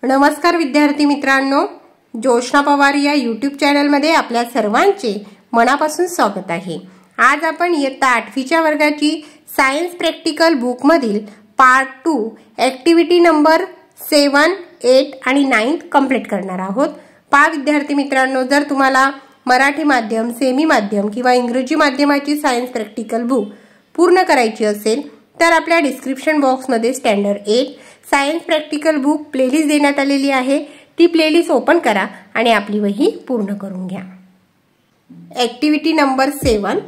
नमस्कार विद्यार्थी मित्रांनो, जोशना पवार या यूट्यूब चॅनलमध्ये आपल्या सर्वांचे मनापासून स्वागत आहे। आज आपण इयत्ता 8वीच्या वर्गाची सायन्स प्रॅक्टिकल बुक मधील पार्ट 2 ऍक्टिव्हिटी नंबर 7, 8 आणि 9 कंप्लीट करणार आहोत। पहा विद्यार्थी मित्रांनो, जर तुम्हाला मराठी माध्यम, सेमी माध्यम किंवा इंग्रजी माध्यमाची सायन्स प्रॅक्टिकल बुक पूर्ण करायची असेल तर आपल्या डिस्क्रिप्शन बॉक्स मध्ये standard 8 science practical book playlist देण्यात आलेली आहे। ती प्लेलिस्ट ओपन करा आणि आपली वही पूर्ण करून घ्या। Activity number 7,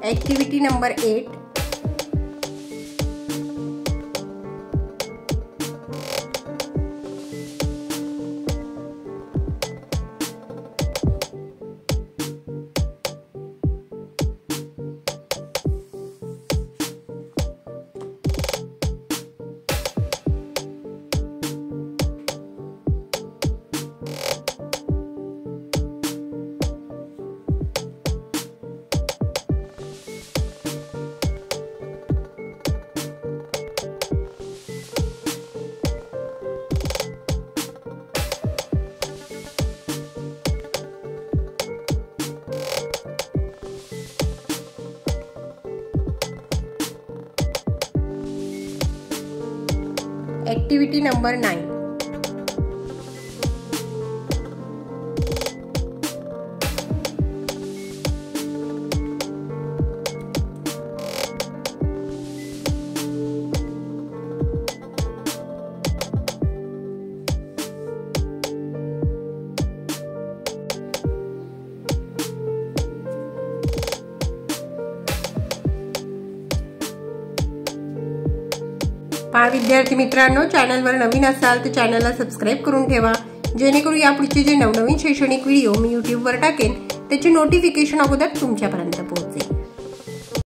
activity number 8, activity number 9, पहा विद्यार्थी मित्रांनो, चॅनलवर नवीन असाल तर चॅनलला सबस्क्राइब करून ठेवा, जेणेकरून यापुढचे जे नवनवीन शैक्षणिक व्हिडिओ मी यूट्यूबवर टाकेन त्याचे नोटिफिकेशन अगोदर तुमच्यापर्यंत पोहोचेल।